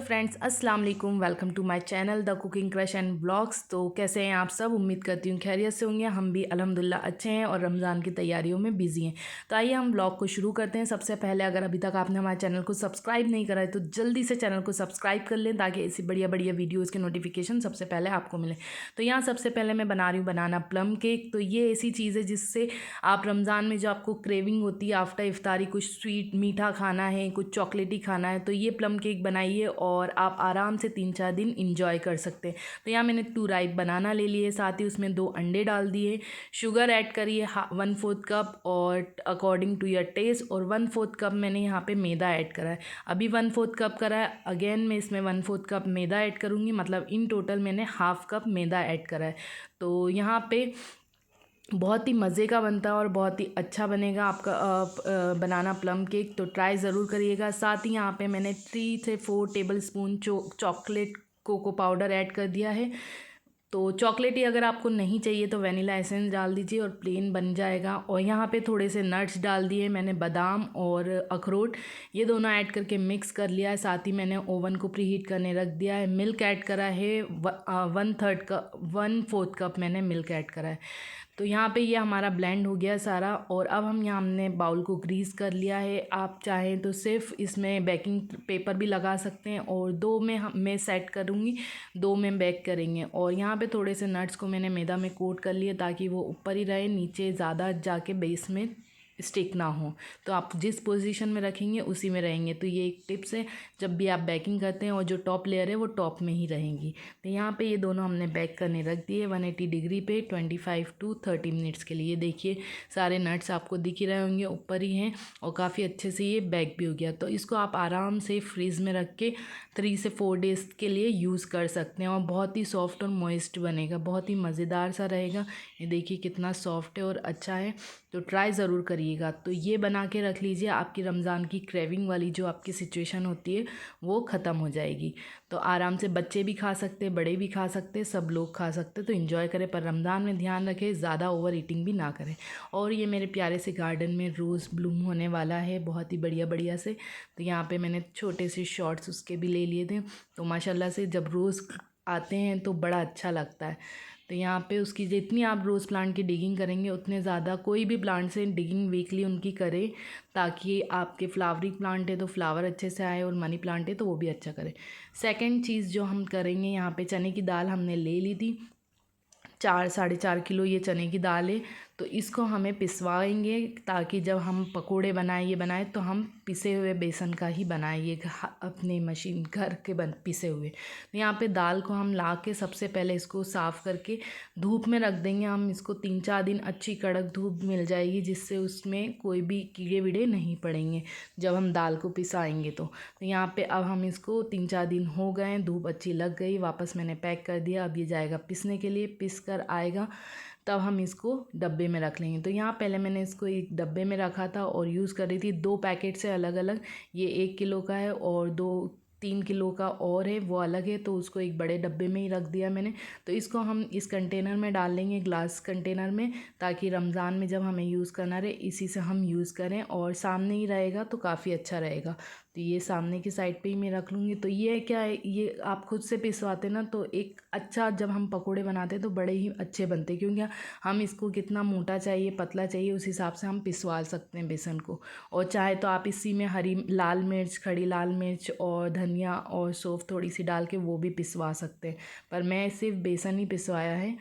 Friends, अस्सलाम वालेकुम। Welcome to my channel the cooking crush and blogs. तो कैसे हैं आप सब? उम्मीद करती हूँ खैरियत से होंगे। हम भी अल्हम्दुलिल्लाह अच्छे हैं और रमज़ान की तैयारियों में बिजी हैं। तो आइए हम ब्लॉग को शुरू करते हैं। सबसे पहले अगर अभी तक आपने हमारे चैनल को सब्सक्राइब नहीं करा है तो जल्दी से चैनल को सब्सक्राइब कर लें ताकि ऐसी बढ़िया बढ़िया वीडियोज़ के नोटिफिकेशन सबसे पहले आपको मिले। तो यहाँ सबसे पहले मैं बना रही हूँ बनाना प्लम केक। तो ये ऐसी चीज़ है जिससे आप रमज़ान में जो आपको क्रेविंग होती है आफ्टर इफ्तारी, कुछ स्वीट मीठा खाना है, कुछ चॉकलेटी खाना है, तो ये प्लम केक बनाइए और आप आराम से 3-4 दिन इंजॉय कर सकते हैं। तो यहाँ मैंने 2 राइप बनाना ले लिए, साथ ही उसमें 2 अंडे डाल दिए, शुगर ऐड करिए 1/4 कप और अकॉर्डिंग टू योर टेस्ट, और 1/4 कप मैंने यहाँ पे मैदा ऐड करा है। अभी 1/4 कप करा है, अगेन मैं इसमें 1/4 कप मैदा ऐड करूँगी, मतलब इन टोटल मैंने हाफ कप मैदा ऐड करा है। तो यहाँ पे बहुत ही मज़े का बनता है और बहुत ही अच्छा बनेगा आपका बनाना प्लम केक। तो ट्राई ज़रूर करिएगा। साथ ही यहाँ पे मैंने 3 से 4 tablespoon chocolate cocoa powder add कर दिया है। तो चॉकलेटी अगर आपको नहीं चाहिए तो वनीला एसेंस डाल दीजिए और प्लेन बन जाएगा। और यहाँ पे थोड़े से नट्स डाल दिए मैंने, बादाम और अखरोट, ये दोनों ऐड करके मिक्स कर लिया है। साथ ही मैंने ओवन को प्रीहीट करने रख दिया है। मिल्क ऐड करा है 1/4 कप मैंने मिल्क ऐड करा है। तो यहाँ पे ये हमारा ब्लेंड हो गया सारा। और अब हमने बाउल को ग्रीस कर लिया है। आप चाहें तो सिर्फ इसमें बेकिंग पेपर भी लगा सकते हैं, और 2 में मैं सेट करूँगी, 2 में बेक करेंगे। और यहाँ पे थोड़े से नट्स को मैंने मैदा में कोट कर लिया ताकि वो ऊपर ही रहे, नीचे ज़्यादा जाके बेस में स्टिक ना हो। तो आप जिस पोजीशन में रखेंगे उसी में रहेंगे। तो ये एक टिप्स है, जब भी आप बेकिंग करते हैं और जो टॉप लेयर है वो टॉप में ही रहेंगी। तो यहाँ पे ये दोनों हमने बेक करने रख दिए 180 डिग्री पे 25 to 30 मिनट्स के लिए। देखिए सारे नट्स आपको दिख ही रहे होंगे, ऊपर ही हैं, और काफ़ी अच्छे से ये बेक भी हो गया। तो इसको आप आराम से फ्रीज़ में रख के 3 से 4 डेज़ के लिए यूज़ कर सकते हैं, और बहुत ही सॉफ्ट और मॉइस्ट बनेगा, बहुत ही मज़ेदार सा रहेगा। ये देखिए कितना सॉफ्ट है और अच्छा है। तो ट्राई ज़रूर करिएगा। तो ये बना के रख लीजिए, आपकी रमज़ान की क्रेविंग वाली जो आपकी सिचुएशन होती है वो ख़त्म हो जाएगी। तो आराम से बच्चे भी खा सकते, बड़े भी खा सकते, सब लोग खा सकते। तो इन्जॉय करें, पर रमज़ान में ध्यान रखें ज़्यादा ओवर ईटिंग भी ना करें। और ये मेरे प्यारे से गार्डन में रोज़ ब्लूम होने वाला है बहुत ही बढ़िया बढ़िया से। तो यहाँ पे मैंने छोटे से शॉट्स उसके भी ले लिए थे। तो माशाल्लाह से जब रोज़ आते हैं तो बड़ा अच्छा लगता है। तो यहाँ पे उसकी जितनी आप रोज़ प्लांट की डिगिंग करेंगे उतने ज़्यादा, कोई भी प्लांट से डिगिंग वीकली उनकी करें, ताकि आपके फ्लावरिंग प्लांट है तो फ्लावर अच्छे से आए, और मनी प्लांट है तो वो भी अच्छा करे। सेकंड चीज़ जो हम करेंगे, यहाँ पे चने की दाल हमने ले ली थी, 4-4.5 किलो ये चने की दाल है। तो इसको हमें पिसवाएंगे ताकि जब हम पकोड़े बनाएं, ये बनाएं, तो हम पिसे हुए बेसन का ही बनाएं, ये अपने मशीन घर के पिसे हुए। तो यहाँ पे दाल को हम ला के सबसे पहले इसको साफ़ करके धूप में रख देंगे। हम इसको 3-4 दिन अच्छी कड़क धूप मिल जाएगी, जिससे उसमें कोई भी कीड़े वीड़े नहीं पड़ेंगे जब हम दाल को पिसाएंगे। तो यहाँ पे अब हम इसको 3-4 दिन हो गए, धूप अच्छी लग गई, वापस मैंने पैक कर दिया। अब ये जाएगा पिसने के लिए, पिस कर आएगा तब हम इसको डब्बे में रख लेंगे। तो यहाँ पहले मैंने इसको एक डब्बे में रखा था और यूज़ कर रही थी 2 पैकेट से अलग अलग। ये 1 किलो का है और 2-3 किलो का और है, वो अलग है, तो उसको एक बड़े डब्बे में ही रख दिया मैंने। तो इसको हम इस कंटेनर में डाल लेंगे, ग्लास कंटेनर में, ताकि रमज़ान में जब हमें यूज़ करना रहे इसी से हम यूज़ करें, और सामने ही रहेगा तो काफ़ी अच्छा रहेगा। तो ये सामने की साइड पे ही मैं रख लूँगी। तो ये क्या है, ये आप खुद से पिसवाते ना तो एक अच्छा, जब हम पकोड़े बनाते तो बड़े ही अच्छे बनते, क्योंकि हम इसको कितना मोटा चाहिए पतला चाहिए उस हिसाब से हम पिसवा सकते हैं बेसन को। और चाहे तो आप इसी में हरी लाल मिर्च, खड़ी लाल मिर्च और धनिया और सौंफ थोड़ी सी डाल के वो भी पिसवा सकते हैं, पर मैं सिर्फ बेसन ही पिसवाया है।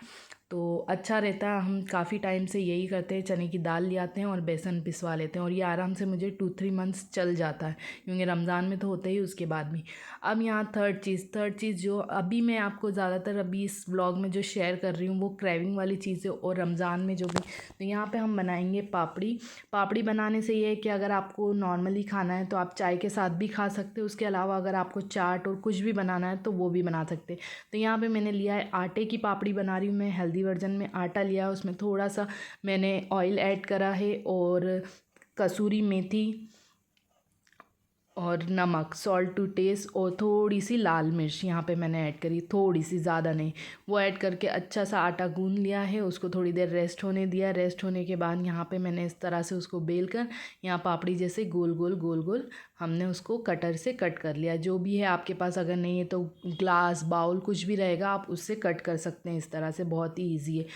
तो अच्छा रहता है, हम काफ़ी टाइम से यही करते हैं, चने की दाल ले आते हैं और बेसन पिसवा लेते हैं, और ये आराम से मुझे 2-3 मंथ्स चल जाता है, क्योंकि रमज़ान में तो होता ही उसके बाद भी। अब यहाँ थर्ड चीज़ जो अभी मैं आपको ज़्यादातर अभी इस व्लॉग में जो शेयर कर रही हूँ वो क्रेविंग वाली चीज़ है, और रमज़ान में जो भी। तो यहाँ पे हम बनाएंगे पापड़ी बनाने से ये है कि अगर आपको नॉर्मली खाना है तो आप चाय के साथ भी खा सकते हो, उसके अलावा अगर आपको चाट और कुछ भी बनाना है तो वो भी बना सकते हैं। तो यहाँ पे मैंने लिया है आटे की पापड़ी बना रही हूँ मैं, हेल्दी वर्जन में आटा लिया है, उसमें थोड़ा सा मैंने ऑयल ऐड करा है, और कसूरी मेथी और नमक, सॉल्ट टू टेस्ट, और थोड़ी सी लाल मिर्च यहाँ पे मैंने ऐड करी, थोड़ी सी, ज़्यादा नहीं। वो ऐड करके अच्छा सा आटा गूंद लिया है, उसको थोड़ी देर रेस्ट होने दिया। रेस्ट होने के बाद यहाँ पे मैंने इस तरह से उसको बेल कर यहाँ पापड़ी जैसे गोल गोल गोल गोल हमने उसको कटर से कट कर लिया। जो भी है आपके पास, अगर नहीं है तो ग्लास, बाउल कुछ भी रहेगा, आप उससे कट कर सकते हैं इस तरह से, बहुत ही ईजी है।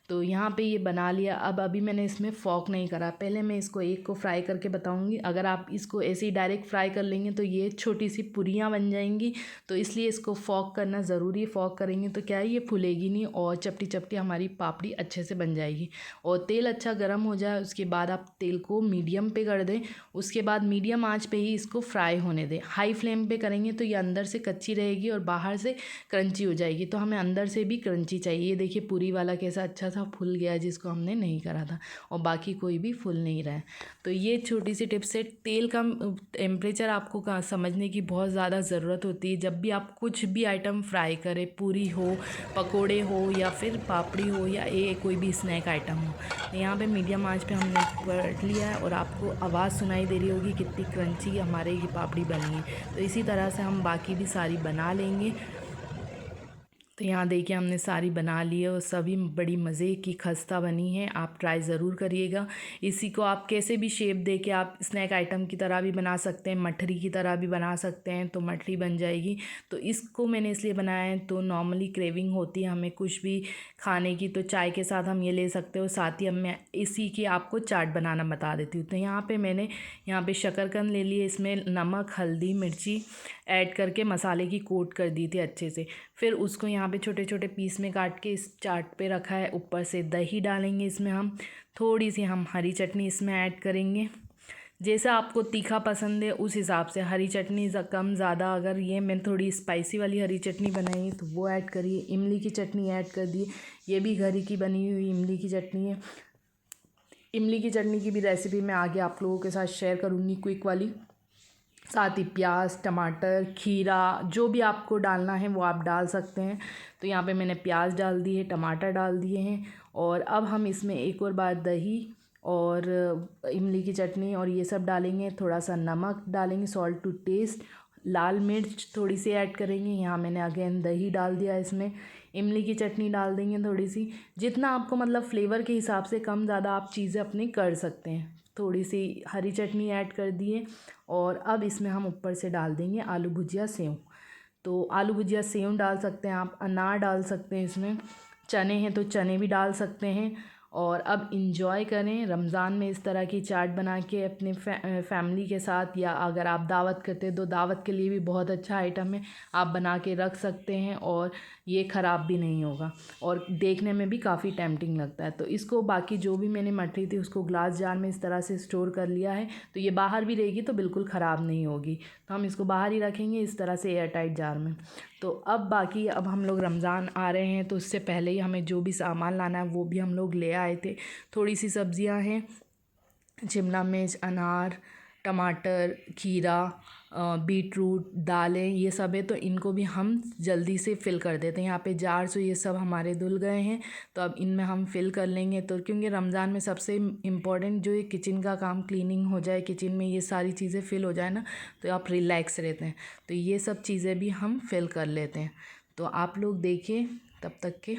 तो यहाँ पे ये बना लिया। अब अभी मैंने इसमें फ़ॉक नहीं करा, पहले मैं इसको एक को फ्राई करके बताऊँगी। अगर आप इसको ऐसे ही डायरेक्ट फ्राई कर लेंगे तो ये छोटी सी पुरियाँ बन जाएंगी, तो इसलिए इसको फ़ॉक करना ज़रूरी है। फ़ॉक करेंगे तो क्या है, ये फूलेगी नहीं और चपटी चपटी हमारी पापड़ी अच्छे से बन जाएगी। और तेल अच्छा गर्म हो जाए, उसके बाद आप तेल को मीडियम पे कर दें। उसके बाद मीडियम आँच पे ही इसको फ्राई होने दें। हाई फ्लेम पे करेंगे तो ये अंदर से कच्ची रहेगी और बाहर से क्रंची हो जाएगी, तो हमें अंदर से भी क्रंची चाहिए। ये देखिए पूरी वाला कैसा अच्छा सा फूल गया, जिसको हमने नहीं करा था, और बाकी कोई भी फूल नहीं रहा है। तो ये छोटी सी टिप्स है। तेल का टेम्परेचर आपको समझने की बहुत ज़्यादा ज़रूरत होती है। जब भी आप कुछ भी आइटम फ्राई करें, पूरी हो, पकोड़े हो, या फिर पापड़ी हो, या कोई भी स्नैक आइटम हो, तो यहाँ पे मीडियम आंच पे हमने पलट लिया है और आपको आवाज़ सुनाई दे रही होगी कितनी क्रंची हमारे ये पापड़ी बनी है। तो इसी तरह से हम बाकी भी सारी बना लेंगे। तो यहाँ देखिए हमने सारी बना ली है और सभी बड़ी मज़े की खस्ता बनी है। आप ट्राई ज़रूर करिएगा। इसी को आप कैसे भी शेप दे के आप स्नैक आइटम की तरह भी बना सकते हैं, मठरी की तरह भी बना सकते हैं, तो मठरी बन जाएगी। तो इसको मैंने इसलिए बनाया है, तो नॉर्मली क्रेविंग होती है हमें कुछ भी खाने की, तो चाय के साथ हम ये ले सकते हो। साथ ही अब मैं इसी की आपको चाट बनाना बता देती हूँ। तो यहाँ पर मैंने यहाँ पर शकरकंद ले लिए, इसमें नमक, हल्दी, मिर्ची ऐड करके मसाले की कोट कर दी थी अच्छे से। फिर उसको यहाँ पे छोटे छोटे पीस में काट के इस चाट पे रखा है। ऊपर से दही डालेंगे इसमें हम, थोड़ी सी हम हरी चटनी इसमें ऐड करेंगे। जैसा आपको तीखा पसंद है उस हिसाब से हरी चटनी कम ज़्यादा, अगर ये मैंने थोड़ी स्पाइसी वाली हरी चटनी बनाई है तो वो ऐड करिए। इमली की चटनी ऐड कर दिए, ये भी घर की बनी हुई इमली की चटनी है। इमली की चटनी की भी रेसिपी मैं आगे आप लोगों के साथ शेयर करूँगी, क्विक वाली। साथ ही प्याज, टमाटर, खीरा, जो भी आपको डालना है वो आप डाल सकते हैं। तो यहाँ पे मैंने प्याज डाल दिए, टमाटर डाल दिए हैं। और अब हम इसमें एक और बार दही और इमली की चटनी और ये सब डालेंगे। थोड़ा सा नमक डालेंगे, सॉल्ट टू टेस्ट। लाल मिर्च थोड़ी सी ऐड करेंगे। यहाँ मैंने अगेन दही डाल दिया, इसमें इमली की चटनी डाल देंगे थोड़ी सी। जितना आपको मतलब फ्लेवर के हिसाब से कम ज़्यादा आप चीज़ें अपनी कर सकते हैं। थोड़ी सी हरी चटनी ऐड कर दिए। और अब इसमें हम ऊपर से डाल देंगे आलू भुजिया सेव। तो आलू भुजिया सेव डाल सकते हैं आप, अनार डाल सकते हैं इसमें, चने हैं तो चने भी डाल सकते हैं। और अब इंजॉय करें रमज़ान में इस तरह की चाट बना के अपने फैमिली के साथ, या अगर आप दावत करते हैं तो दावत के लिए भी बहुत अच्छा आइटम है। आप बना के रख सकते हैं और ये ख़राब भी नहीं होगा और देखने में भी काफ़ी टेम्पटिंग लगता है। तो इसको बाकी जो भी मैंने मठरी थी उसको ग्लास जार में इस तरह से स्टोर कर लिया है, तो ये बाहर भी रहेगी तो बिल्कुल ख़राब नहीं होगी। तो हम इसको बाहर ही रखेंगे इस तरह से एयर टाइट जार में। तो अब हम लोग रमज़ान आ रहे हैं, तो उससे पहले ही हमें जो भी सामान लाना है वो भी हम लोग ले आए थे। थोड़ी सी सब्जियां हैं, शिमला मिर्च, अनार, टमाटर, खीरा, बीट रूट, दालें, ये सब है। तो इनको भी हम जल्दी से फ़िल कर देते हैं। यहाँ पे जार से ये सब हमारे धुल गए हैं, तो अब इनमें हम फ़िल कर लेंगे। तो क्योंकि रमज़ान में सबसे इम्पॉर्टेंट जो ये किचन का काम, क्लीनिंग हो जाए किचन में, ये सारी चीज़ें फ़िल हो जाए ना, तो आप रिलैक्स रहते हैं। तो ये सब चीज़ें भी हम फ़िल कर लेते हैं। तो आप लोग देखिए तब तक के,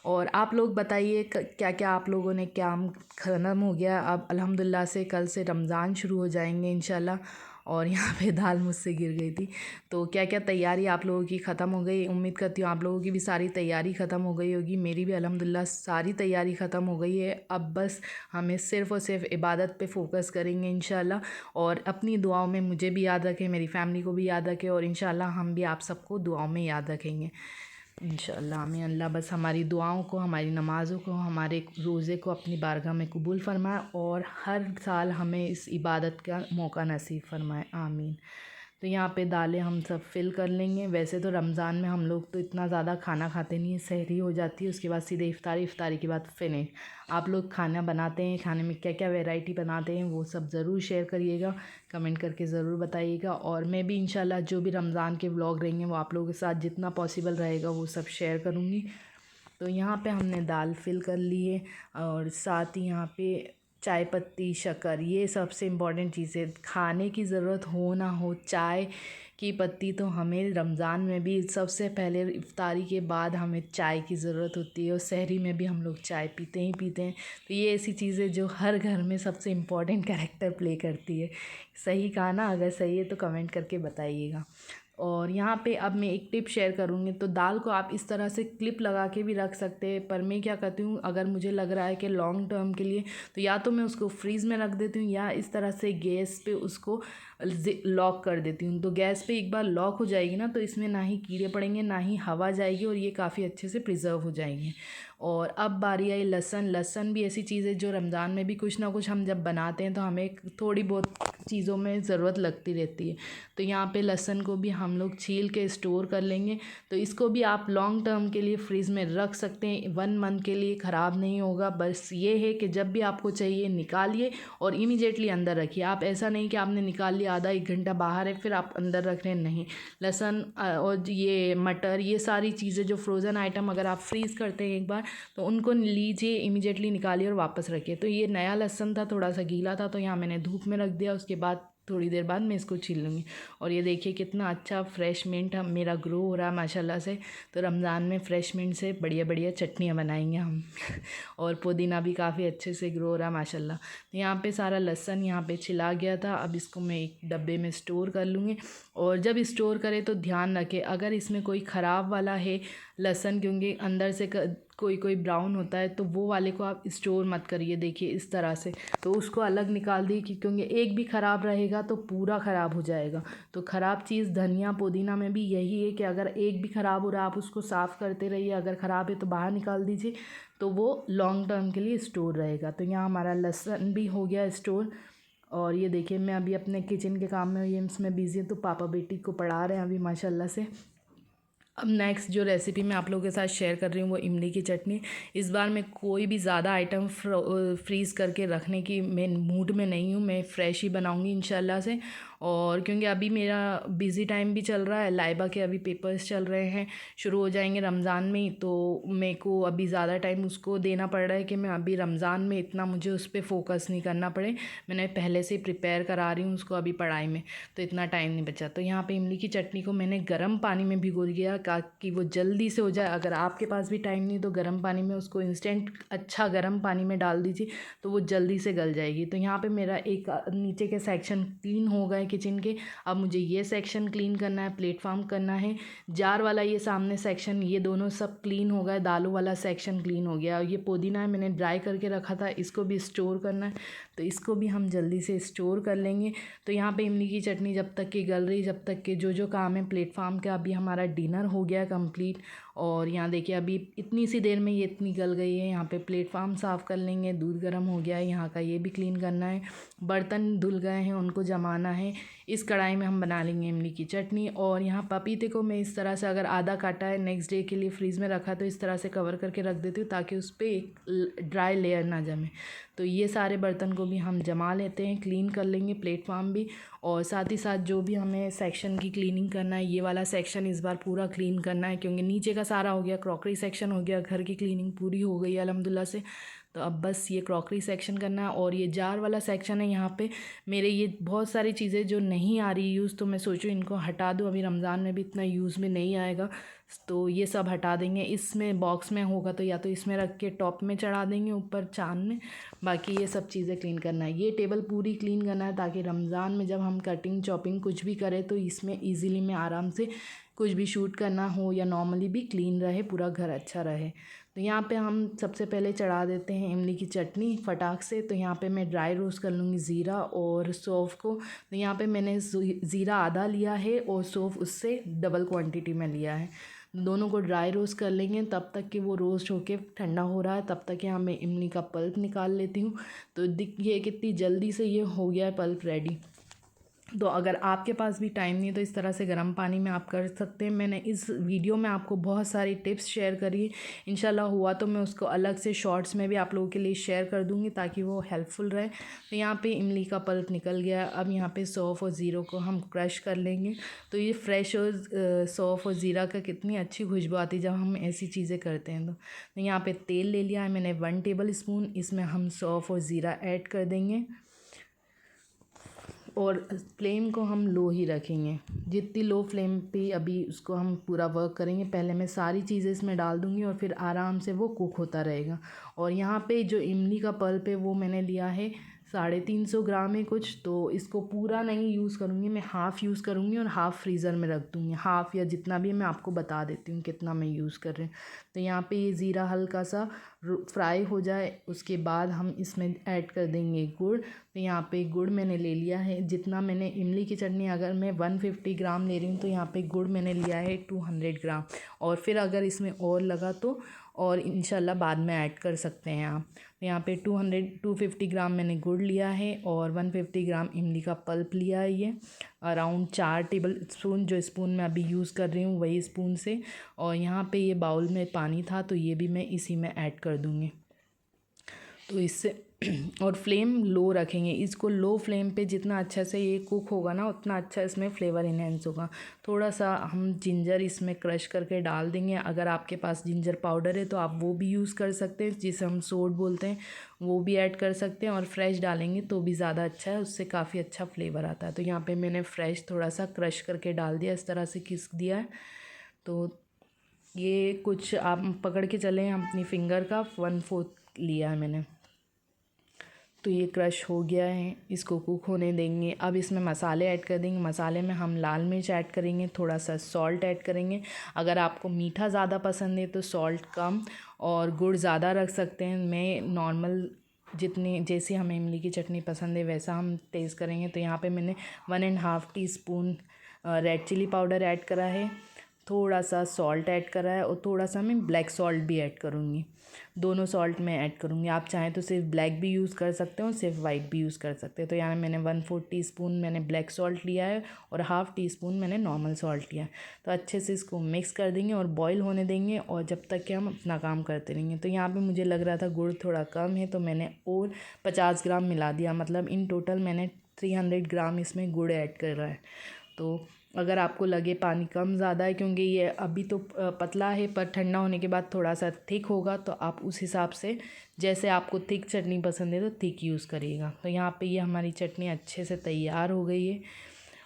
और आप लोग बताइए क्या क्या आप लोगों ने काम ख़त्म हो गया। अब अल्हम्दुलिल्लाह से कल से रमज़ान शुरू हो जाएंगे इंशाल्लाह। और यहाँ पे दाल मुझसे गिर गई थी। तो क्या क्या तैयारी आप लोगों की ख़त्म हो गई। उम्मीद करती हूँ आप लोगों की भी सारी तैयारी ख़त्म हो गई होगी। मेरी भी अल्हम्दुलिल्लाह सारी तैयारी ख़त्म हो गई है। अब बस हमें सिर्फ़ और सिर्फ इबादत पे फ़ोकस करेंगे इंशाल्लाह। और अपनी दुआओं में मुझे भी याद रखें, मेरी फ़ैमिली को भी याद रखें, और इंशाल्लाह हम भी आप सबको दुआओं में याद रखेंगे इंशाअल्लाह। आमीन। अल्लाह बस हमारी दुआओं को, हमारी नमाज़ों को, हमारे रोज़े को अपनी बारगाह में कबूल फ़रमाए और हर साल हमें इस इबादत का मौका नसीब फ़रमाए। आमीन। तो यहाँ पे दालें हम सब फ़िल कर लेंगे। वैसे तो रमज़ान में हम लोग तो इतना ज़्यादा खाना खाते नहीं है, सहरी हो जाती है, उसके बाद सीधे इफ्तारी, इफ्तारी के बाद फिनिश। आप लोग खाना बनाते हैं, खाने में क्या क्या वैरायटी बनाते हैं वो सब ज़रूर शेयर करिएगा, कमेंट करके ज़रूर बताइएगा। और मैं भी इंशाल्लाह जो भी रमज़ान के व्लॉग रहेंगे वो आप लोगों के साथ जितना पॉसिबल रहेगा वो सब शेयर करूँगी। तो यहाँ पे हमने दाल फ़िल कर ली है, और साथ ही यहाँ पे चाय पत्ती, शक्कर, ये सबसे इम्पॉर्टेंट चीज़ है। खाने की ज़रूरत हो ना हो, चाय की पत्ती तो हमें रमज़ान में भी सबसे पहले इफ्तारी के बाद हमें चाय की ज़रूरत होती है, और सहरी में भी हम लोग चाय पीते ही पीते हैं। तो ये ऐसी चीज़ें जो हर घर में सबसे इम्पॉर्टेंट कैरेक्टर प्ले करती है। सही कहा ना? अगर सही है तो कमेंट करके बताइएगा। और यहाँ पे अब मैं एक टिप शेयर करूँगी। तो दाल को आप इस तरह से क्लिप लगा के भी रख सकते हैं, पर मैं क्या करती हूँ, अगर मुझे लग रहा है कि लॉन्ग टर्म के लिए, तो या तो मैं उसको फ्रीज़ में रख देती हूँ या इस तरह से गैस पे उसको लॉक कर देती हूँ। तो गैस पे एक बार लॉक हो जाएगी ना, तो इसमें ना ही कीड़े पड़ेंगे ना ही हवा जाएगी, और ये काफ़ी अच्छे से प्रिजर्व हो जाएंगे। और अब बारी आई लहसुन। लहसुन भी ऐसी चीज़ है जो रमज़ान में भी कुछ ना कुछ हम जब बनाते हैं तो हमें थोड़ी बहुत चीज़ों में ज़रूरत लगती रहती है। तो यहाँ पे लहसुन को भी हम लोग छील के स्टोर कर लेंगे। तो इसको भी आप लॉन्ग टर्म के लिए फ्रीज़ में रख सकते हैं, 1 मंथ के लिए ख़राब नहीं होगा। बस ये है कि जब भी आपको चाहिए निकालिए और इमीडिएटली अंदर रखिए। आप ऐसा नहीं कि आपने निकाल लिया, आधा 1 घंटा बाहर है फिर आप अंदर रख रहे हैं, नहीं। लहसुन और ये मटर, ये सारी चीज़ें जो फ्रोज़न आइटम अगर आप फ्रीज़ करते हैं एक बार, तो उनको लीजिए, इमीडिएटली निकालिए और वापस रखिए। तो ये नया लहसुन था, थोड़ा सा गीला था, तो यहाँ मैंने धूप में रख दिया। उसके बाद थोड़ी देर बाद मैं इसको छील लूँगी। और ये देखिए कितना अच्छा फ्रेश मिंट हम मेरा ग्रो हो रहा है माशाल्लाह से। तो रमज़ान में फ्रेश मिंट से बढ़िया बढ़िया चटनियाँ बनाएंगे हम और पुदीना भी काफ़ी अच्छे से ग्रो हो रहा है माशाल्लाह। तो यहाँ पे सारा लहसुन यहाँ पे छिला गया था। अब इसको मैं एक डब्बे में स्टोर कर लूँगी। और जब स्टोर करें तो ध्यान रखें, अगर इसमें कोई ख़राब वाला है लहसुन, क्योंकि अंदर से कोई कोई ब्राउन होता है, तो वो वाले को आप स्टोर मत करिए। देखिए इस तरह से, तो उसको अलग निकाल दी, क्योंकि एक भी ख़राब रहेगा तो पूरा ख़राब हो जाएगा। तो ख़राब चीज़ धनिया पुदीना में भी यही है कि अगर एक भी ख़राब हो रहा है आप उसको साफ़ करते रहिए, अगर ख़राब है तो बाहर निकाल दीजिए, तो वो लॉन्ग टर्म के लिए स्टोर रहेगा। तो यहाँ हमारा लहसुन भी हो गया स्टोर। और ये देखिए मैं अभी अपने किचन के काम में ये इसमें बिज़ी है, तो पापा बेटी को पढ़ा रहे हैं अभी माशाल्लाह से। अब नेक्स्ट जो रेसिपी मैं आप लोगों के साथ शेयर कर रही हूँ वो इमली की चटनी। इस बार मैं कोई भी ज़्यादा आइटम फ्रीज़ करके रखने की मैं मूड में नहीं हूँ, मैं फ़्रेश ही बनाऊँगी इंशाल्लाह से। और क्योंकि अभी मेरा बिज़ी टाइम भी चल रहा है, लाइबा के अभी पेपर्स चल रहे हैं, शुरू हो जाएंगे रमज़ान में ही, तो मेरे को अभी ज़्यादा टाइम उसको देना पड़ रहा है कि मैं अभी रमज़ान में इतना मुझे उस पर फोकस नहीं करना पड़े। मैंने पहले से प्रिपेयर करा रही हूँ उसको अभी पढ़ाई में, तो इतना टाइम नहीं बचा। तो यहाँ पे इमली की चटनी को मैंने गर्म पानी में भिगो दिया ताकि वो जल्दी से हो जाए। अगर आपके पास भी टाइम नहीं तो गर्म पानी में उसको इंस्टेंट अच्छा गर्म पानी में डाल दीजिए, तो वो जल्दी से गल जाएगी। तो यहाँ पे मेरा एक नीचे के सेक्शन क्लीन हो गए किचन के। अब मुझे ये सेक्शन क्लीन करना है, प्लेटफॉर्म करना है, जार वाला ये सामने सेक्शन, ये दोनों सब क्लीन हो गए, दालों वाला सेक्शन क्लीन हो गया। और ये पुदीना है मैंने ड्राई करके रखा था, इसको भी स्टोर करना है, तो इसको भी हम जल्दी से स्टोर कर लेंगे। तो यहाँ पे इमली की चटनी जब तक कि गल रही, जब तक कि जो काम है प्लेटफॉर्म का, अभी हमारा डिनर हो गया कंप्लीट। और यहाँ देखिए अभी इतनी सी देर में ये इतनी गल गई है। यहाँ पे प्लेटफॉर्म साफ़ कर लेंगे, दूध गर्म हो गया है यहाँ का, ये भी क्लीन करना है, बर्तन धुल गए हैं उनको जमाना है। इस कढ़ाई में हम बना लेंगे इमली की चटनी। और यहाँ पपीते को मैं इस तरह से, अगर आधा काटा है नेक्स्ट डे के लिए फ्रीज़ में रखा, तो इस तरह से कवर करके रख देती हूँ ताकि उस पर एक ड्राई लेयर ना जमे। तो ये सारे बर्तन को भी हम जमा लेते हैं, क्लीन कर लेंगे प्लेटफॉर्म भी। और साथ ही साथ जो भी हमें सेक्शन की क्लीनिंग करना है, ये वाला सेक्शन इस बार पूरा क्लीन करना है, क्योंकि नीचे का सारा हो गया, क्रॉकरी सेक्शन हो गया, घर की क्लीनिंग पूरी हो गई है अल्हम्दुलिल्लाह से। तो अब बस ये क्रॉकरी सेक्शन करना है। और ये जार वाला सेक्शन है, यहाँ पे मेरे ये बहुत सारी चीज़ें जो नहीं आ रही यूज़, तो मैं सोचूँ इनको हटा दूँ, अभी रमज़ान में भी इतना यूज़ में नहीं आएगा, तो ये सब हटा देंगे। इसमें बॉक्स में होगा तो या तो इसमें रख के टॉप में चढ़ा देंगे ऊपर चांद में। बाकी ये सब चीज़ें क्लीन करना है, ये टेबल पूरी क्लीन करना है, ताकि रमज़ान में जब हम कटिंग चॉपिंग कुछ भी करें तो इसमें ईज़िली में आराम से कुछ भी शूट करना हो या नॉर्मली भी क्लीन रहे, पूरा घर अच्छा रहे। तो यहाँ पे हम सबसे पहले चढ़ा देते हैं इमली की चटनी फटाक से। तो यहाँ पे मैं ड्राई रोस्ट कर लूँगी ज़ीरा और सौंफ को। तो यहाँ पे मैंने ज़ीरा आधा लिया है और सौंफ उससे डबल क्वांटिटी में लिया है। दोनों को ड्राई रोस्ट कर लेंगे, तब तक कि वो रोस्ट होके ठंडा हो रहा है, तब तक यहाँ मैं इमली का पल्प निकाल लेती हूँ। तो ये कितनी जल्दी से ये हो गया है पल्प रेडी। तो अगर आपके पास भी टाइम नहीं है तो इस तरह से गर्म पानी में आप कर सकते हैं। मैंने इस वीडियो में आपको बहुत सारी टिप्स शेयर करी, इंशाल्लाह हुआ तो मैं उसको अलग से शॉर्ट्स में भी आप लोगों के लिए शेयर कर दूँगी ताकि वो हेल्पफुल रहे। तो यहाँ पे इमली का पल्प निकल गया। अब यहाँ पे सौंफ और ज़ीरा को हम क्रश कर लेंगे। तो ये फ्रेश और सौंफ और ज़ीरा का कितनी अच्छी खुशबू आती है जब हम ऐसी चीज़ें करते हैं। तो यहाँ पर तेल ले लिया है मैंने 1 टेबल स्पून, इसमें हम सौंफ और ज़ीरा ऐड कर देंगे और फ्लेम को हम लो ही रखेंगे। जितनी लो फ्लेम पे अभी उसको हम पूरा वर्क करेंगे। पहले मैं सारी चीज़ें इसमें डाल दूँगी और फिर आराम से वो कुक होता रहेगा। और यहाँ पे जो इमली का पल्प है वो मैंने लिया है 350 ग्राम है कुछ, तो इसको पूरा नहीं यूज़ करूँगी मैं, हाफ़ यूज़ करूँगी और हाफ़ फ्रीज़र में रख दूँगी। हाफ़ या जितना भी मैं आपको बता देती हूँ कितना मैं यूज़ कर रही हूँ। तो यहाँ पे ये ज़ीरा हल्का सा फ्राई हो जाए उसके बाद हम इसमें ऐड कर देंगे गुड़। तो यहाँ पे गुड़ मैंने ले लिया है, जितना मैंने इमली की चटनी अगर मैं 150 ग्राम ले रही हूँ तो यहाँ पे गुड़ मैंने लिया है 200 ग्राम। और फिर अगर इसमें और लगा तो और इंशाल्लाह बाद में ऐड कर सकते हैं आप। तो यहाँ पे 250 ग्राम मैंने गुड़ लिया है और 150 ग्राम इमली का पल्प लिया है। ये अराउंड 4 टेबल स्पून, जो स्पून मैं अभी यूज़ कर रही हूँ वही स्पून से। और यहाँ पे ये बाउल में पानी था तो ये भी मैं इसी में ऐड कर दूँगी। तो इससे और फ्लेम लो रखेंगे इसको। लो फ्लेम पे जितना अच्छा से ये कुक होगा ना उतना अच्छा इसमें फ्लेवर इन्हेंस होगा। थोड़ा सा हम जिंजर इसमें क्रश करके डाल देंगे। अगर आपके पास जिंजर पाउडर है तो आप वो भी यूज़ कर सकते हैं, जिसे हम सोट बोलते हैं, वो भी ऐड कर सकते हैं। और फ्रेश डालेंगे तो भी ज़्यादा अच्छा है, उससे काफ़ी अच्छा फ्लेवर आता है। तो यहाँ पर मैंने फ्रेश थोड़ा सा क्रश करके डाल दिया, इस तरह से खिसक दिया है। तो ये कुछ आप पकड़ के चलें अपनी फिंगर का 1/4 लिया है मैंने। तो ये क्रश हो गया है, इसको कुक होने देंगे। अब इसमें मसाले ऐड कर देंगे। मसाले में हम लाल मिर्च ऐड करेंगे, थोड़ा सा सॉल्ट ऐड करेंगे। अगर आपको मीठा ज़्यादा पसंद है तो सॉल्ट कम और गुड़ ज़्यादा रख सकते हैं। मैं नॉर्मल जितनी जैसी हमें इमली की चटनी पसंद है वैसा हम टेस्ट करेंगे। तो यहाँ पे मैंने 1.5 teaspoon red chili powder add करा है, थोड़ा सा सॉल्ट ऐड करा है और थोड़ा सा मैं ब्लैक सॉल्ट भी ऐड करूँगी। दोनों सॉल्ट मैं ऐड करूँगी। आप चाहें तो सिर्फ ब्लैक भी यूज़ कर सकते हो, सिर्फ वाइट भी यूज़ कर सकते हैं। तो यहाँ मैंने 1/4 टीस्पून मैंने ब्लैक सॉल्ट लिया है और हाफ़ टी स्पून मैंने नॉर्मल सॉल्ट लिया है। तो अच्छे से इसको मिक्स कर देंगे और बॉईल होने देंगे और जब तक कि हम अपना काम करते रहेंगे। तो यहाँ पर मुझे लग रहा था गुड़ थोड़ा कम है तो मैंने और 50 ग्राम मिला दिया, मतलब इन टोटल मैंने 300 ग्राम इसमें गुड़ ऐड कर रहा है। तो अगर आपको लगे पानी कम ज़्यादा है, क्योंकि ये अभी तो पतला है पर ठंडा होने के बाद थोड़ा सा थिक होगा, तो आप उस हिसाब से जैसे आपको थिक चटनी पसंद है तो थिक यूज़ करिएगा। तो यहाँ पे ये हमारी चटनी अच्छे से तैयार हो गई है।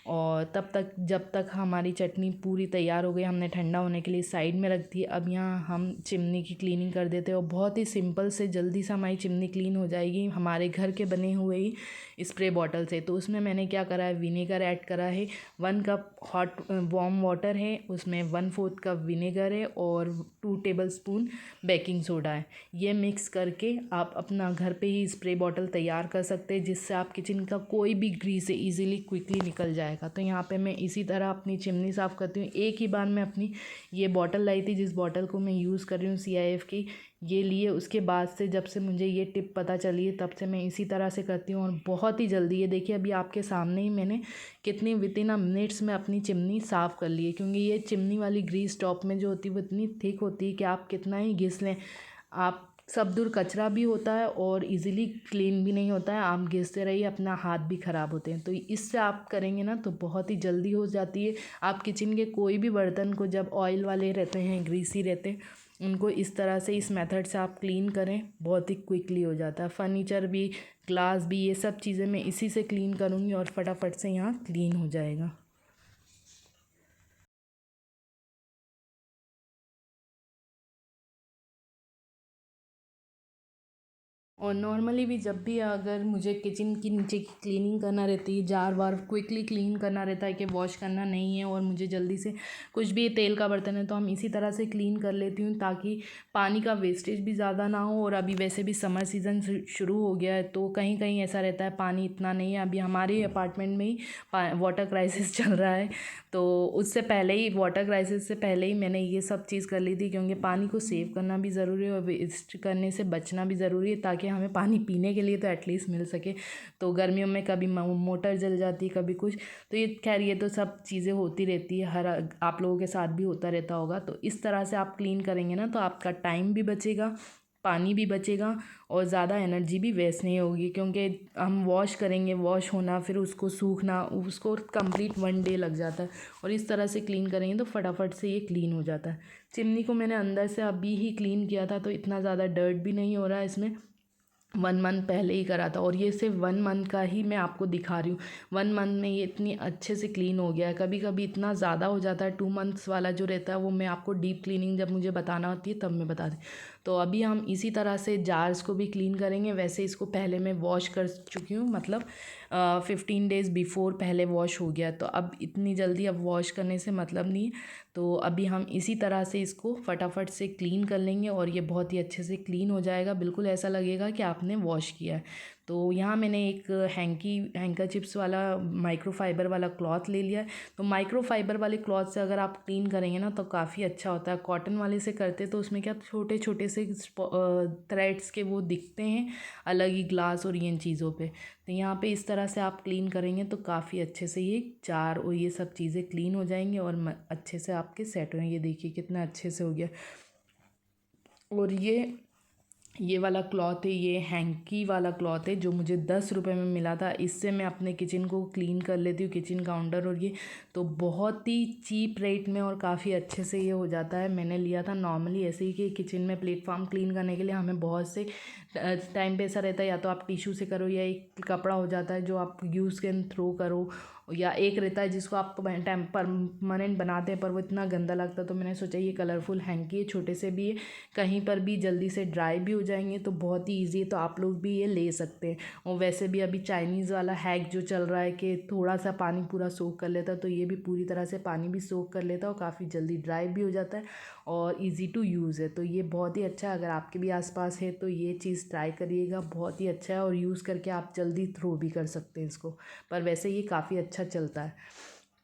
और तब तक जब तक हमारी चटनी पूरी तैयार हो गई हमने ठंडा होने के लिए साइड में रख दी। अब यहाँ हम चिमनी की क्लीनिंग कर देते हैं और बहुत ही सिंपल से जल्दी से हमारी चिमनी क्लीन हो जाएगी हमारे घर के बने हुए ही स्प्रे बॉटल से। तो उसमें मैंने क्या करा है, विनेगर ऐड करा है। 1 कप हॉट वार्म वाटर है, उसमें 1/4 कप विनेगर है और 2 टेबल स्पून बेकिंग सोडा है। ये मिक्स करके आप अपना घर पे ही स्प्रे बॉटल तैयार कर सकते हैं, जिससे आप किचन का कोई भी ग्रीस ईज़िली क्विकली निकल जाएगा। तो यहाँ पे मैं इसी तरह अपनी चिमनी साफ़ करती हूँ। एक ही बार मैं अपनी ये बॉटल लाई थी, जिस बॉटल को मैं यूज़ कर रही हूँ CIF की, ये लिए उसके बाद से जब से मुझे ये टिप पता चली है तब से मैं इसी तरह से करती हूँ और बहुत ही जल्दी। ये देखिए अभी आपके सामने ही मैंने कितनी विदिन अ मिनट्स में अपनी चिमनी साफ़ कर ली है, क्योंकि ये चिमनी वाली ग्रीस टॉप में जो होती है वो इतनी थिक होती है कि आप कितना ही घिस लें, आप सब दूर कचरा भी होता है और इजीली क्लीन भी नहीं होता है। आप घिसते रहिए, अपना हाथ भी ख़राब होते हैं। तो इससे आप करेंगे ना तो बहुत ही जल्दी हो जाती है। आप किचन के कोई भी बर्तन को जब ऑयल वाले रहते हैं, ग्रीसी रहते हैं, उनको इस तरह से इस मेथड से आप क्लीन करें, बहुत ही क्विकली हो जाता है। फर्नीचर भी, ग्लास भी, ये सब चीज़ें मैं इसी से क्लीन करूँगी और फटाफट से यहाँ क्लीन हो जाएगा। और नॉर्मली भी जब भी अगर मुझे किचन की नीचे की क्लीनिंग करना रहती है, जार वार क्विकली क्लीन करना रहता है कि वॉश करना नहीं है और मुझे जल्दी से कुछ भी तेल का बर्तन है तो हम इसी तरह से क्लीन कर लेती हूँ, ताकि पानी का वेस्टेज भी ज़्यादा ना हो। और अभी वैसे भी समर सीज़न शुरू हो गया है तो कहीं कहीं ऐसा रहता है पानी इतना नहीं है। अभी हमारे अपार्टमेंट में ही वाटर क्राइसिस चल रहा है, तो उससे पहले ही, वाटर क्राइसिस से पहले ही मैंने ये सब चीज़ कर ली थी, क्योंकि पानी को सेव करना भी ज़रूरी है और वेस्ट करने से बचना भी ज़रूरी है, ताकि हमें पानी पीने के लिए तो एटलीस्ट मिल सके। तो गर्मियों में कभी मोटर जल जाती, कभी कुछ, तो ये खैर ये तो सब चीज़ें होती रहती है, हर आप लोगों के साथ भी होता रहता होगा। तो इस तरह से आप क्लीन करेंगे ना तो आपका टाइम भी बचेगा, पानी भी बचेगा और ज़्यादा एनर्जी भी वेस्ट नहीं होगी, क्योंकि हम वॉश करेंगे, वॉश होना फिर उसको सूखना, उसको कंप्लीट 1 डे लग जाता है। और इस तरह से क्लीन करेंगे तो फटाफट से ये क्लीन हो जाता है। चिमनी को मैंने अंदर से अभी ही क्लीन किया था, तो इतना ज़्यादा डर्ट भी नहीं हो रहा है इसमें। 1 मंथ पहले ही करा था और ये सिर्फ 1 मंथ का ही मैं आपको दिखा रही हूँ। 1 मंथ में ये इतनी अच्छे से क्लीन हो गया है। कभी कभी इतना ज़्यादा हो जाता है, 2 मंथ्स वाला जो रहता है वो मैं आपको डीप क्लीनिंग जब मुझे बताना होती है तब मैं बता दी। तो अभी हम इसी तरह से जार्स को भी क्लीन करेंगे। वैसे इसको पहले मैं वॉश कर चुकी हूँ, मतलब 15 डेज़ बिफोर पहले वॉश हो गया, तो अब इतनी जल्दी अब वॉश करने से मतलब नहीं है। तो अभी हम इसी तरह से इसको फटाफट से क्लीन कर लेंगे और ये बहुत ही अच्छे से क्लीन हो जाएगा, बिल्कुल ऐसा लगेगा कि आपने वॉश किया है। तो यहाँ मैंने एक हैंकर चिप्स वाला माइक्रोफाइबर वाला क्लॉथ ले लिया है। तो माइक्रोफाइबर वाले क्लॉथ से अगर आप क्लीन करेंगे ना तो काफ़ी अच्छा होता है। कॉटन वाले से करते तो उसमें क्या छोटे छोटे से थ्रेड्स के वो दिखते हैं अलग ही ग्लास और इन चीज़ों पे। तो यहाँ पे इस तरह से आप क्लीन करेंगे तो काफ़ी अच्छे से ये जार और ये सब चीज़ें क्लीन हो जाएंगी और अच्छे से आपके सेट होंगे। ये देखिए कितना अच्छे से हो गया। और ये वाला क्लॉथ है, ये हैंकी वाला क्लॉथ है जो मुझे 10 रुपये में मिला था। इससे मैं अपने किचन को क्लीन कर लेती हूँ, किचन काउंटर, और ये तो बहुत ही चीप रेट में और काफ़ी अच्छे से ये हो जाता है। मैंने लिया था नॉर्मली ऐसे ही कि किचन में प्लेटफॉर्म क्लीन करने के लिए हमें बहुत से टाइम पे ऐसा रहता है, या तो आप टिश्यू से करो या एक कपड़ा हो जाता है जो आप यूज़ कैन थ्रो करो, या एक रहता है जिसको आप टाइम परमानेंट बनाते हैं पर वो इतना गंदा लगता है। तो मैंने सोचा ये कलरफुल हैंकी है, छोटे से भी है, कहीं पर भी जल्दी से ड्राई भी हो जाएंगे, तो बहुत ही ईजी है। तो आप लोग भी ये ले सकते हैं। और वैसे भी अभी चाइनीज़ वाला हैक जो चल रहा है कि थोड़ा सा पानी पूरा सोख कर लेता है, तो ये भी पूरी तरह से पानी भी सोख कर लेता है और काफ़ी जल्दी ड्राई भी हो जाता है और ईज़ी टू यूज़ है। तो ये बहुत ही अच्छा है, अगर आपके भी आसपास है तो ये चीज़ ट्राई करिएगा, बहुत ही अच्छा है। और यूज़ करके आप जल्दी थ्रो भी कर सकते हैं इसको, पर वैसे ये काफ़ी अच्छा चलता है।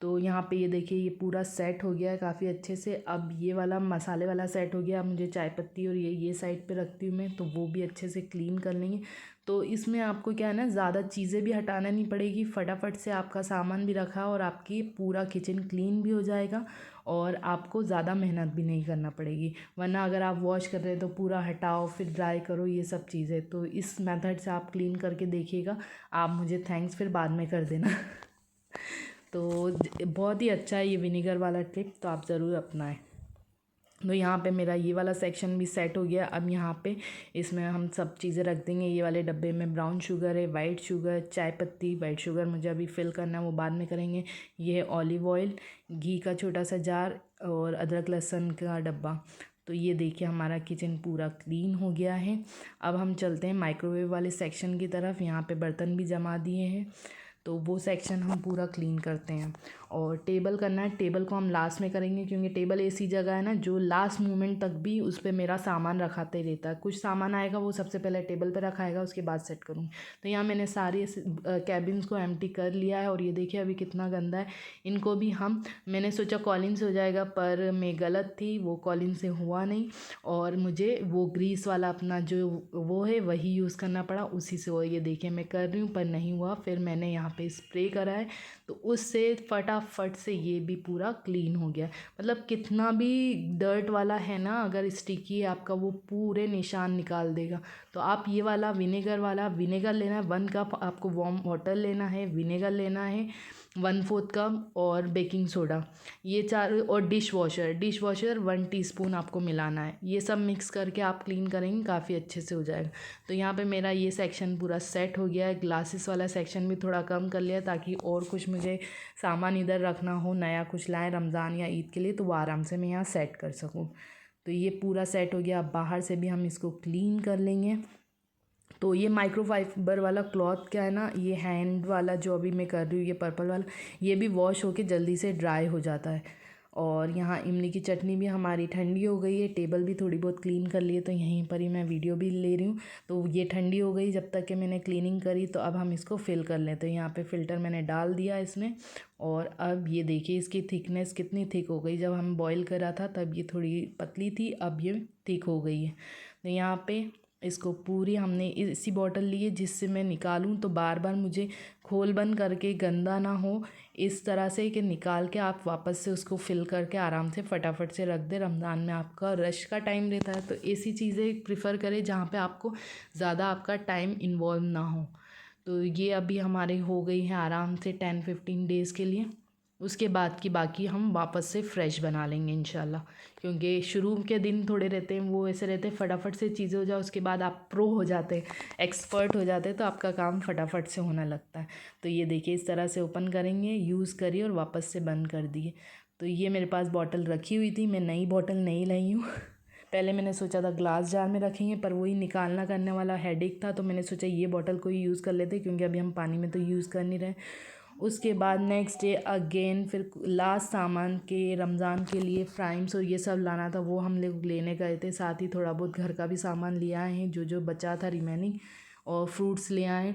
तो यहाँ पे ये देखिए ये पूरा सेट हो गया है काफ़ी अच्छे से। अब ये वाला मसाले वाला सेट हो गया। अब मुझे चाय पत्ती और ये साइड पे रखती हूँ मैं, तो वो भी अच्छे से क्लीन कर लेंगे। तो इसमें आपको क्या है ना, ज़्यादा चीज़ें भी हटाना नहीं पड़ेगी, फटाफट से आपका सामान भी रखा और आपकी पूरा किचन क्लीन भी हो जाएगा और आपको ज़्यादा मेहनत भी नहीं करना पड़ेगी। वरना अगर आप वॉश कर रहे हैं तो पूरा हटाओ फिर ड्राई करो, ये सब चीज़ें। तो इस मेथड से आप क्लीन करके देखिएगा, आप मुझे थैंक्स फिर बाद में कर देना। तो बहुत ही अच्छा है ये विनेगर वाला टिप, तो आप ज़रूर अपनाएं। तो यहाँ पे मेरा ये वाला सेक्शन भी सेट हो गया। अब यहाँ पे इसमें हम सब चीज़ें रख देंगे। ये वाले डब्बे में ब्राउन शुगर है, वाइट शुगर, चाय पत्ती, वाइट शुगर मुझे अभी फिल करना है, वो बाद में करेंगे। ये है ऑलिव ऑयल, घी का छोटा सा जार और अदरक लहसुन का डब्बा। तो ये देखिए हमारा किचन पूरा क्लीन हो गया है। अब हम चलते हैं माइक्रोवेव वाले सेक्शन की तरफ। यहाँ पे बर्तन भी जमा दिए हैं, तो वो सेक्शन हम पूरा क्लीन करते हैं। और टेबल करना है, टेबल को हम लास्ट में करेंगे, क्योंकि टेबल ऐसी जगह है ना जो लास्ट मोमेंट तक भी उस पर मेरा सामान रखाते ही रहता है। कुछ सामान आएगा वो सबसे पहले टेबल पे रखाएगा, उसके बाद सेट करूँगी। तो यहाँ मैंने सारे कैबिन्स को एम्प्टी कर लिया है और ये देखिए अभी कितना गंदा है। इनको भी मैंने सोचा कॉलिन से हो जाएगा, पर मैं गलत थी, वो कॉलिन से हुआ नहीं और मुझे वो ग्रीस वाला अपना जो वो है वही यूज़ करना पड़ा, उसी से। वो ये देखिए मैं कर रही हूँ पर नहीं हुआ, फिर मैंने यहाँ पे स्प्रे करा है तो उससे फटाफट से ये भी पूरा क्लीन हो गया। मतलब कितना भी डर्ट वाला है ना, अगर स्टिकी है आपका, वो पूरे निशान निकाल देगा। तो आप ये वाला विनेगर लेना है, 1 कप आपको वार्म वाटर लेना है, विनेगर लेना है 1/4 कप और बेकिंग सोडा, ये 4, और डिश वॉशर 1 टीस्पून आपको मिलाना है। ये सब मिक्स करके आप क्लीन करेंगे काफ़ी अच्छे से हो जाएगा। तो यहाँ पे मेरा ये सेक्शन पूरा सेट हो गया है। ग्लासेस वाला सेक्शन भी थोड़ा कम कर लिया ताकि और कुछ मुझे सामान इधर रखना हो, नया कुछ लाएँ रमज़ान या ईद के लिए, तो वो आराम से मैं यहाँ सेट कर सकूँ। तो ये पूरा सेट हो गया। अब बाहर से भी हम इसको क्लीन कर लेंगे। तो ये माइक्रोफाइबर वाला क्लॉथ क्या है ना, ये हैंड वाला जो अभी मैं कर रही हूँ, ये पर्पल वाला, ये भी वॉश होके जल्दी से ड्राई हो जाता है। और यहाँ इमली की चटनी भी हमारी ठंडी हो गई है। टेबल भी थोड़ी बहुत क्लीन कर ली है, तो यहीं पर ही मैं वीडियो भी ले रही हूँ। तो ये ठंडी हो गई जब तक कि मैंने क्लीनिंग करी। तो अब हम इसको फिल कर लें। तो यहाँ पे फ़िल्टर मैंने डाल दिया इसमें, और अब ये देखिए इसकी थिकनेस कितनी थिक हो गई। जब हम बॉईल करा था तब ये थोड़ी पतली थी, अब ये थिक हो गई है। तो यहाँ पे इसको पूरी हमने इसी बॉटल ली है जिससे मैं निकालूं तो बार बार मुझे खोल बंद करके गंदा ना हो, इस तरह से कि निकाल के आप वापस से उसको फिल करके आराम से फटाफट से रख दें। रमज़ान में आपका रश का टाइम रहता है तो ऐसी चीज़ें प्रिफ़र करें जहाँ पे आपको ज़्यादा आपका टाइम इन्वॉल्व ना हो। तो ये अभी हमारे हो गई हैं आराम से 10-15 डेज़ के लिए। उसके बाद की बाकी हम वापस से फ़्रेश बना लेंगे इंशाल्लाह, क्योंकि शुरू के दिन थोड़े रहते हैं वो ऐसे रहते हैं फटाफट से चीज़ें हो जाए, उसके बाद आप प्रो हो जाते हैं, एक्सपर्ट हो जाते हैं, तो आपका काम फटाफट से होने लगता है। तो ये देखिए इस तरह से ओपन करेंगे, यूज़ करिए और वापस से बंद कर दिए। तो ये मेरे पास बॉटल रखी हुई थी, मैं नई बॉटल नहीं लाई हूँ पहले मैंने सोचा था ग्लास जार में रखेंगे पर वही निकालना करने वाला हेडेक था, तो मैंने सोचा ये बॉटल को ही यूज़ कर लेते क्योंकि अभी हम पानी में तो यूज़ कर नहीं रहे। उसके बाद नेक्स्ट डे अगेन फिर लास्ट सामान के रमज़ान के लिए फ्राइम्स और ये सब लाना था, वो हम लोग लेने गए थे। साथ ही थोड़ा बहुत घर का भी सामान लिया है जो जो बचा था रिमेनिंग, और फ्रूट्स ले आए।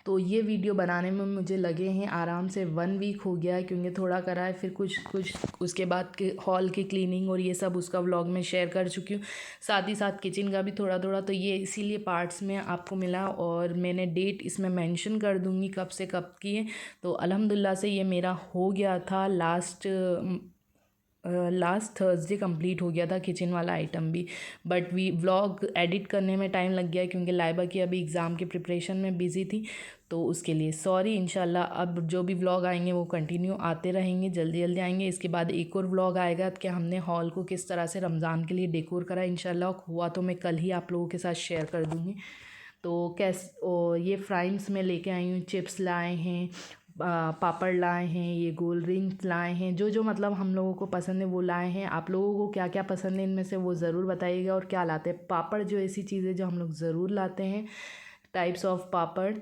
तो ये वीडियो बनाने में मुझे लगे हैं आराम से 1 वीक हो गया है, क्योंकि थोड़ा करा है फिर कुछ कुछ उसके बाद के हॉल की क्लीनिंग और ये सब उसका व्लॉग में शेयर कर चुकी हूँ। साथ ही साथ किचन का भी थोड़ा थोड़ा, तो ये इसीलिए पार्ट्स में आपको मिला। और मैंने डेट इसमें मेंशन कर दूँगी कब से कब की है। तो अल्हम्दुलिल्लाह से ये मेरा हो गया था लास्ट थर्सडे कंप्लीट हो गया था किचन वाला आइटम भी। बट व्लॉग एडिट करने में टाइम लग गया क्योंकि लाइबा की अभी एग्ज़ाम की प्रिपरेशन में बिज़ी थी, तो उसके लिए सॉरी। इंशाल्लाह अब जो भी व्लॉग आएंगे वो कंटिन्यू आते रहेंगे, जल्दी जल्दी आएंगे। इसके बाद एक और व्लॉग आएगा कि हमने हॉल को किस तरह से रमज़ान के लिए डेकोर करा। इंशाल्लाह हुआ तो मैं कल ही आप लोगों के साथ शेयर कर दूँगी। तो ये फ्राइम्स में लेके आई हूँ, चिप्स लाए हैं, पापड़ लाए हैं, ये गोल रिंग्स लाए हैं, जो जो मतलब हम लोगों को पसंद है वो लाए हैं। आप लोगों को क्या क्या पसंद है इनमें से वो ज़रूर बताइएगा, और क्या लाते हैं। पापड़ जो ऐसी चीज़ है जो हम लोग ज़रूर लाते हैं, टाइप्स ऑफ पापड़,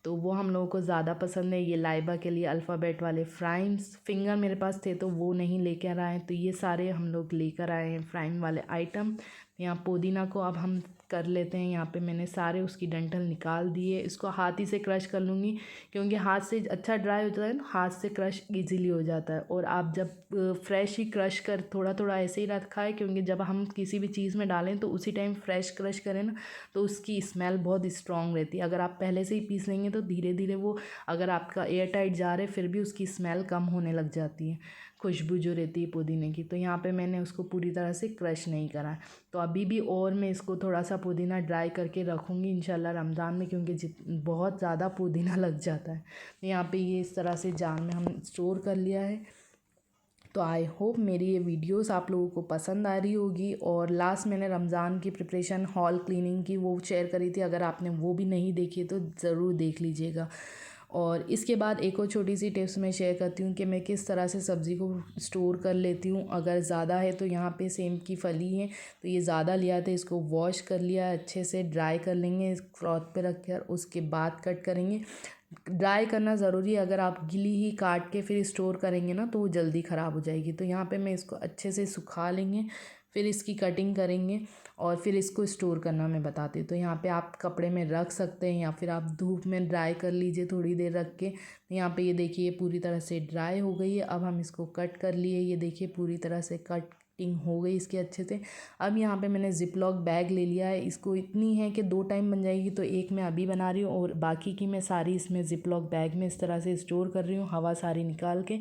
तो वो हम लोगों को ज़्यादा पसंद है। ये लाइबा के लिए अल्फ़ाबेट वाले फ्राइम्स, फिंगर मेरे पास थे तो वो नहीं लेकर आए, तो ये सारे हम लोग लेकर आए हैं फ्राइम वाले आइटम। यहाँ पुदीना को अब हम कर लेते हैं। यहाँ पे मैंने सारे उसकी डंठल निकाल दिए, इसको हाथ ही से क्रश कर लूँगी क्योंकि हाथ से अच्छा ड्राई हो जाता है ना, हाथ से क्रश इजीली हो जाता है। और आप जब फ्रेश ही क्रश कर, थोड़ा थोड़ा ऐसे ही रखा है क्योंकि जब हम किसी भी चीज़ में डालें तो उसी टाइम फ्रेश क्रश करें ना, तो उसकी स्मेल बहुत स्ट्रॉन्ग रहती है। अगर आप पहले से ही पीस लेंगे तो धीरे धीरे वो, अगर आपका एयर टाइट जार है फिर भी उसकी स्मेल कम होने लग जाती है, खुशबू जो रहती है पुदीने की। तो यहाँ पे मैंने उसको पूरी तरह से क्रश नहीं करा है। तो अभी भी और मैं इसको थोड़ा सा पुदीना ड्राई करके रखूँगी इंशाल्लाह रमज़ान में, क्योंकि बहुत ज़्यादा पुदीना लग जाता है। तो यहाँ पे ये इस तरह से जार में हम स्टोर कर लिया है। तो आई होप मेरी ये वीडियोस आप लोगों को पसंद आ रही होगी। और लास्ट मैंने रमज़ान की प्रिपरेशन हॉल क्लीनिंग की वो शेयर करी थी, अगर आपने वो भी नहीं देखी तो ज़रूर देख लीजिएगा। और इसके बाद एक और छोटी सी टिप्स मैं शेयर करती हूँ कि मैं किस तरह से सब्ज़ी को स्टोर कर लेती हूँ। अगर ज़्यादा है तो यहाँ पे सेम की फली है तो ये ज़्यादा लिया था, इसको वॉश कर लिया, अच्छे से ड्राई कर लेंगे क्लॉथ पे रख कर, उसके बाद कट करेंगे। ड्राई करना ज़रूरी है, अगर आप गीली ही काट के फिर स्टोर करेंगे ना तो वो जल्दी ख़राब हो जाएगी। तो यहाँ पे मैं इसको अच्छे से सुखा लेंगे, फिर इसकी कटिंग करेंगे और फिर इसको स्टोर करना मैं बताती हूँ। तो यहाँ पे आप कपड़े में रख सकते हैं या फिर आप धूप में ड्राई कर लीजिए थोड़ी देर रख के। यहाँ पे ये देखिए पूरी तरह से ड्राई हो गई है। अब हम इसको कट कर लिए, ये देखिए पूरी तरह से कटिंग हो गई इसके अच्छे से। अब यहाँ पे मैंने ज़िप-लॉक बैग ले लिया है, इसको इतनी है कि 2 टाइम बन जाएगी, तो एक मैं अभी बना रही हूँ और बाकी की मैं सारी इसमें ज़िप-लॉक बैग में इस तरह से स्टोर कर रही हूँ, हवा सारी निकाल के।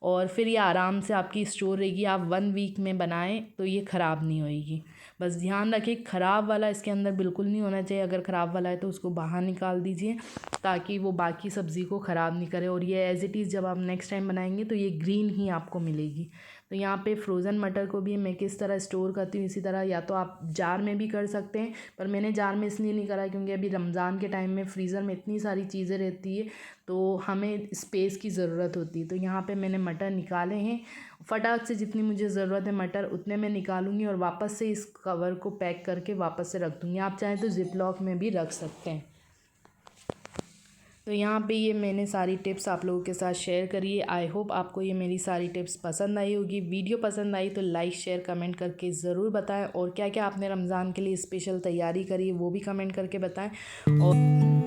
और फिर ये आराम से आपकी स्टोर रहेगी। आप 1 वीक में बनाएं तो ये ख़राब नहीं होएगी। बस ध्यान रखिए ख़राब वाला इसके अंदर बिल्कुल नहीं होना चाहिए। अगर ख़राब वाला है तो उसको बाहर निकाल दीजिए ताकि वो बाकी सब्ज़ी को ख़राब नहीं करे। और ये एज़ इट इज़ जब आप नेक्स्ट टाइम बनाएंगे तो ये ग्रीन ही आपको मिलेगी। तो यहाँ पे फ्रोज़न मटर को भी मैं किस तरह स्टोर करती हूँ, इसी तरह या तो आप जार में भी कर सकते हैं, पर मैंने जार में इसलिए नहीं करा क्योंकि अभी रमज़ान के टाइम में फ्रीज़र में इतनी सारी चीज़ें रहती है तो हमें स्पेस की ज़रूरत होती है। तो यहाँ पे मैंने मटर निकाले हैं, फटाक से जितनी मुझे ज़रूरत है मटर उतने मैं निकालूंगी और वापस से इस कवर को पैक करके वापस से रख दूँगी। आप चाहें तो ज़िप-लॉक में भी रख सकते हैं। तो यहाँ पे ये मैंने सारी टिप्स आप लोगों के साथ शेयर करी है। आई होप आपको ये मेरी सारी टिप्स पसंद आई होगी। वीडियो पसंद आई तो लाइक शेयर कमेंट करके ज़रूर बताएं, और क्या क्या आपने रमज़ान के लिए स्पेशल तैयारी करी है वो भी कमेंट करके बताएं। और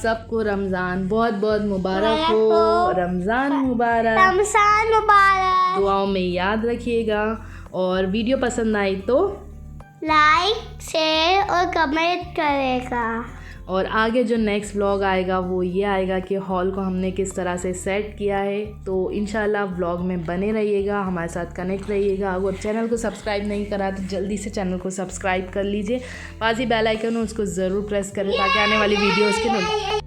सबको रमज़ान बहुत बहुत मुबारक हो। रमज़ान मुबारक। रमज़ान मुबारक। दुआओं में याद रखिएगा और वीडियो पसंद आई तो लाइक शेयर और कमेंट करेगा। और आगे जो नेक्स्ट व्लॉग आएगा वो ये आएगा कि हॉल को हमने किस तरह से सेट किया है। तो इंशाल्लाह व्लॉग में बने रहिएगा, हमारे साथ कनेक्ट रहिएगा। अगर चैनल को सब्सक्राइब नहीं करा तो जल्दी से चैनल को सब्सक्राइब कर लीजिए। पास ही बेल आइकन हो उसको ज़रूर प्रेस करें ताकि आने वाली वीडियोज़ के